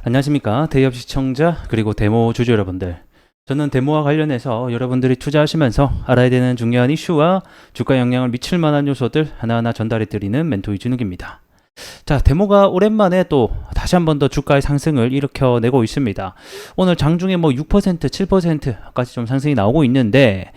안녕하십니까. 대기업 시청자 그리고 데모 주주 여러분들. 저는 데모와 관련해서 여러분들이 투자하시면서 알아야 되는 중요한 이슈와 주가에 영향을 미칠 만한 요소들 하나하나 전달해 드리는 멘토 이준욱입니다. 자, 데모가 오랜만에 또 다시 한 번 더 주가의 상승을 일으켜내고 있습니다. 오늘 장중에 뭐 6%, 7%까지 좀 상승이 나오고 있는데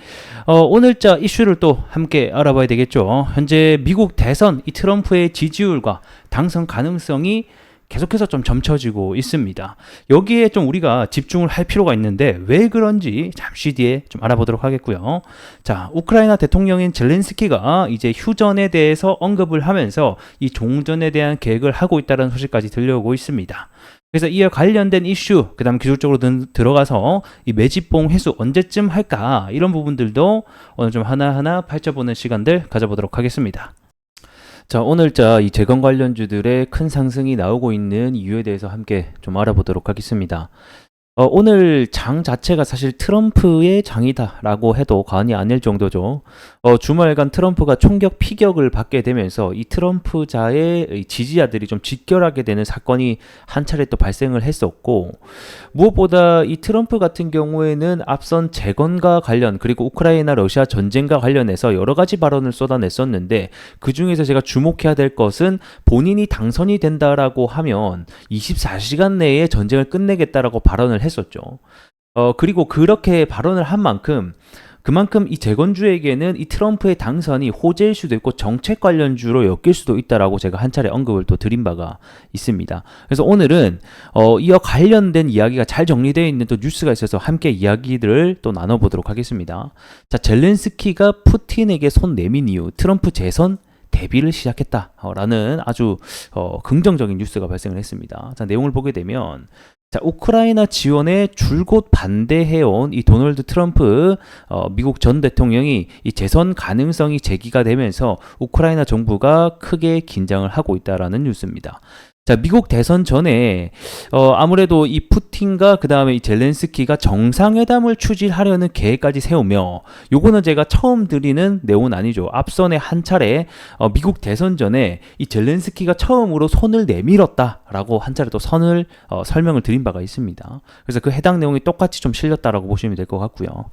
오늘자 이슈를 또 함께 알아봐야 되겠죠. 현재 미국 대선 이 트럼프의 지지율과 당선 가능성이 계속해서 좀 점쳐지고 있습니다. 여기에 좀 우리가 집중을 할 필요가 있는데 왜 그런지 잠시 뒤에 좀 알아보도록 하겠고요. 자, 우크라이나 대통령인 젤렌스키가 이제 휴전에 대해서 언급을 하면서 이 종전에 대한 계획을 하고 있다는 소식까지 들려오고 있습니다. 그래서 이에 관련된 이슈, 그 다음 기술적으로 들어가서 이 매집봉 회수 언제쯤 할까 이런 부분들도 오늘 좀 하나하나 파헤쳐보는 시간들 가져보도록 하겠습니다. 자, 오늘자 이 재건 관련주들의 큰 상승이 나오고 있는 이유에 대해서 함께 좀 알아보도록 하겠습니다. 오늘 장 자체가 사실 트럼프의 장이다라고 해도 과언이 아닐 정도죠. 주말간 트럼프가 총격 피격을 받게 되면서 이 트럼프자의 지지자들이 좀 직결하게 되는 사건이 한 차례 또 발생을 했었고, 무엇보다 이 트럼프 같은 경우에는 앞선 재건과 관련 그리고 우크라이나 러시아 전쟁과 관련해서 여러 가지 발언을 쏟아냈었는데, 그 중에서 제가 주목해야 될 것은 본인이 당선이 된다라고 하면 24시간 내에 전쟁을 끝내겠다라고 발언을 했었죠. 그리고 그렇게 발언을 한 만큼 그만큼 이 재건주에게는 이 트럼프의 당선이 호재일 수도 있고 정책 관련주로 엮일 수도 있다라고 제가 한 차례 언급을 또 드린 바가 있습니다. 그래서 오늘은 이와 관련된 이야기가 잘 정리되어 있는 또 뉴스가 있어서 함께 이야기들을 또 나눠보도록 하겠습니다. 자, 젤렌스키가 푸틴에게 손 내민 이후 트럼프 재선 대비를 시작했다라는 아주 긍정적인 뉴스가 발생을 했습니다. 자, 내용을 보게 되면 자, 우크라이나 지원에 줄곧 반대해온 이 도널드 트럼프 미국 전 대통령이 이 재선 가능성이 제기가 되면서 우크라이나 정부가 크게 긴장을 하고 있다라는 뉴스입니다. 자, 미국 대선 전에 아무래도 이 푸틴과 그 다음에 이 젤렌스키가 정상회담을 추진하려는 계획까지 세우며, 요거는 제가 처음 드리는 내용은 아니죠. 앞선에 한 차례 미국 대선 전에 이 젤렌스키가 처음으로 손을 내밀었다라고 한 차례 또 선을 설명을 드린 바가 있습니다. 그래서 그 해당 내용이 똑같이 좀 실렸다라고 보시면 될 것 같고요.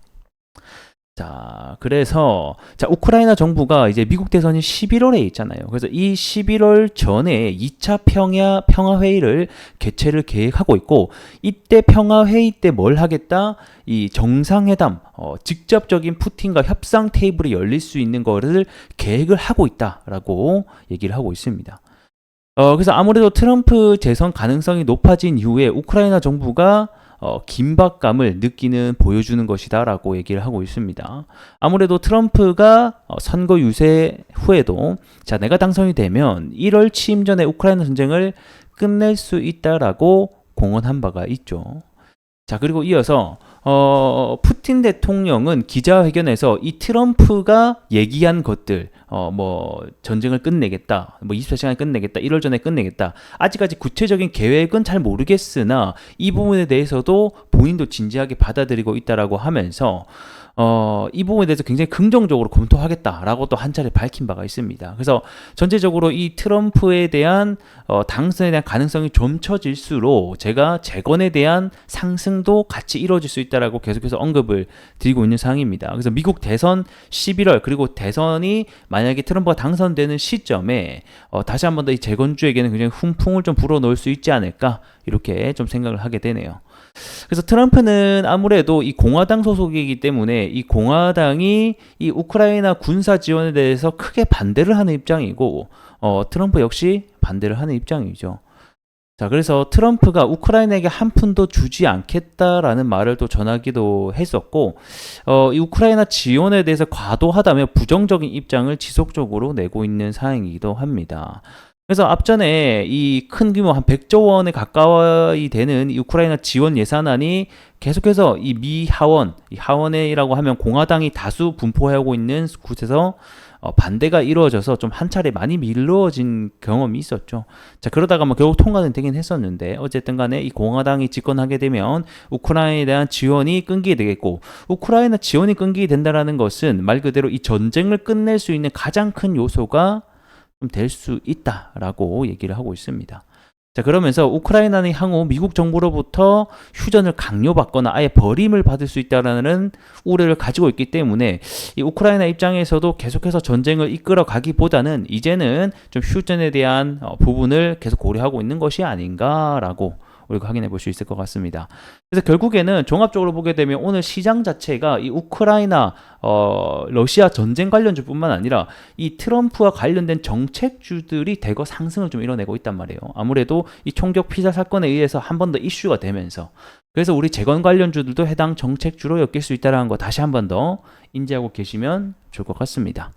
자, 그래서 자, 우크라이나 정부가 이제 미국 대선이 11월에 있잖아요. 그래서 이 11월 전에 2차 평화 회의를 개최를 계획하고 있고, 이때 평화 회의 때 뭘 하겠다? 이 정상회담, 직접적인 푸틴과 협상 테이블이 열릴 수 있는 거를 계획을 하고 있다라고 얘기를 하고 있습니다. 그래서 아무래도 트럼프 재선 가능성이 높아진 이후에 우크라이나 정부가 긴박감을 보여주는 것이다 라고 얘기를 하고 있습니다. 아무래도 트럼프가 선거 유세 후에도 자, 내가 당선이 되면 1월 취임 전에 우크라이나 전쟁을 끝낼 수 있다라고 공언한 바가 있죠. 자, 그리고 이어서 푸틴 대통령은 기자회견에서 이 트럼프가 얘기한 것들, 뭐 전쟁을 끝내겠다, 뭐 24시간에 끝내겠다, 1월 전에 끝내겠다, 아직까지 구체적인 계획은 잘 모르겠으나 이 부분에 대해서도 본인도 진지하게 받아들이고 있다라고 하면서 이 부분에 대해서 굉장히 긍정적으로 검토하겠다라고 또 한 차례 밝힌 바가 있습니다. 그래서 전체적으로 이 트럼프에 대한 당선에 대한 가능성이 점쳐질수록 제가 재건에 대한 상승도 같이 이루어질 수 있다라고 계속해서 언급을 드리고 있는 상황입니다. 그래서 미국 대선 11월 그리고 대선이 만약에 트럼프가 당선되는 시점에 다시 한 번 더 이 재건주에게는 굉장히 훈풍을 좀 불어넣을 수 있지 않을까, 이렇게 좀 생각을 하게 되네요. 그래서 트럼프는 아무래도 이 공화당 소속이기 때문에 이 공화당이 이 우크라이나 군사 지원에 대해서 크게 반대를 하는 입장이고, 트럼프 역시 반대를 하는 입장이죠. 자, 그래서 트럼프가 우크라이나에게 한 푼도 주지 않겠다라는 말을 또 전하기도 했었고, 이 우크라이나 지원에 대해서 과도하다며 부정적인 입장을 지속적으로 내고 있는 상황이기도 합니다. 그래서 앞전에 이 큰 규모 한 100조 원에 가까이 되는 이 우크라이나 지원 예산안이 계속해서 이 미 하원, 이 하원회라고 하면 공화당이 다수 분포하고 있는 곳에서 반대가 이루어져서 좀 한 차례 많이 미뤄진 경험이 있었죠. 자, 그러다가 뭐 결국 통과는 되긴 했었는데, 어쨌든 간에 이 공화당이 집권하게 되면 우크라이나에 대한 지원이 끊기게 되겠고, 우크라이나 지원이 끊기게 된다는 것은 말 그대로 이 전쟁을 끝낼 수 있는 가장 큰 요소가 좀 될 수 있다라고 얘기를 하고 있습니다. 자, 그러면서 우크라이나는 향후 미국 정부로부터 휴전을 강요받거나 아예 버림을 받을 수 있다는 우려를 가지고 있기 때문에 이 우크라이나 입장에서도 계속해서 전쟁을 이끌어 가기보다는 이제는 좀 휴전에 대한 부분을 계속 고려하고 있는 것이 아닌가라고 우리가 확인해 볼 수 있을 것 같습니다. 그래서 결국에는 종합적으로 보게 되면 오늘 시장 자체가 이 우크라이나 러시아 전쟁 관련주뿐만 아니라 이 트럼프와 관련된 정책주들이 대거 상승을 좀 이뤄내고 있단 말이에요. 아무래도 이 총격 피살 사건에 의해서 한 번 더 이슈가 되면서 그래서 우리 재건 관련주들도 해당 정책주로 엮일 수 있다는 거 다시 한 번 더 인지하고 계시면 좋을 것 같습니다.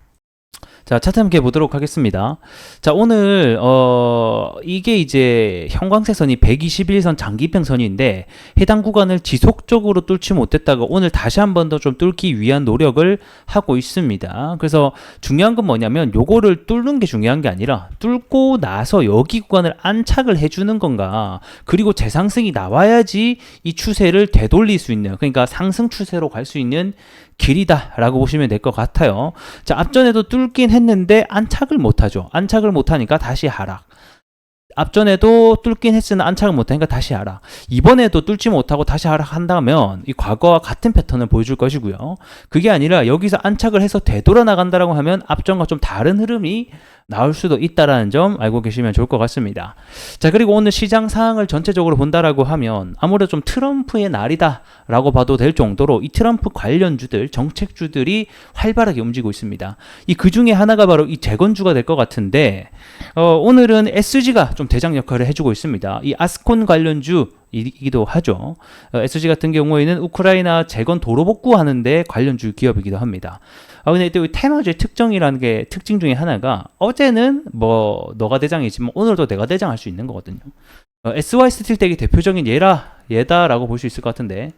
자, 차트 함께 보도록 하겠습니다. 자, 오늘 이게 이제 형광색선이 121선 장기평선인데 해당 구간을 지속적으로 뚫지 못했다가 오늘 다시 한 번 더 좀 뚫기 위한 노력을 하고 있습니다. 그래서 중요한 건 뭐냐면 요거를 뚫는 게 중요한 게 아니라 뚫고 나서 여기 구간을 안착을 해주는 건가, 그리고 재상승이 나와야지 이 추세를 되돌릴 수 있는, 그러니까 상승 추세로 갈 수 있는 길이다 라고 보시면 될 것 같아요. 자, 앞전에도 뚫긴 했는데 안착을 못하죠. 안착을 못하니까 다시 하락. 앞전에도 뚫긴 했으나 안착을 못하니까 다시 하락. 이번에도 뚫지 못하고 다시 하락한다면 이 과거와 같은 패턴을 보여줄 것이고요. 그게 아니라 여기서 안착을 해서 되돌아 나간다라고 하면 앞전과 좀 다른 흐름이 나올 수도 있다라는 점 알고 계시면 좋을 것 같습니다. 자, 그리고 오늘 시장 상황을 전체적으로 본다라고 하면 아무래도 좀 트럼프의 날이다 라고 봐도 될 정도로 이 트럼프 관련주들, 정책주들이 활발하게 움직이고 있습니다. 이 그 중에 하나가 바로 이 재건주가 될 것 같은데 오늘은 SG가 좀 대장 역할을 해주고 있습니다. 이 아스콘 관련주이기도 하죠. SG 같은 경우에는 우크라이나 재건 도로 복구하는데 관련주 기업이기도 합니다. 근데 또 테마주의 특징이라는 게 특징 중에 하나가 어제는 뭐 너가 대장이지만 오늘도 내가 대장할 수 있는 거거든요. SY 스틸텍이 대표적인 얘다라고 볼 수 있을 것 같은데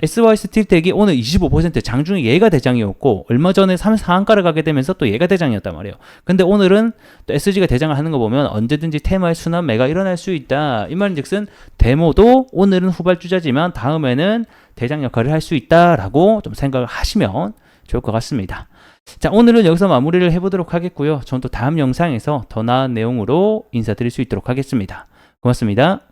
SY 스틸텍이 오늘 25% 장중에 얘가 대장이었고 얼마 전에 상한가를 가게 되면서 또 얘가 대장이었단 말이에요. 근데 오늘은 또 SG가 대장을 하는 거 보면 언제든지 테마의 순환 매가 일어날 수 있다. 이 말인즉슨 데모도 오늘은 후발주자지만 다음에는 대장 역할을 할 수 있다라고 좀 생각을 하시면 좋을 것 같습니다. 자, 오늘은 여기서 마무리를 해보도록 하겠고요. 저는 또 다음 영상에서 더 나은 내용으로 인사드릴 수 있도록 하겠습니다. 고맙습니다.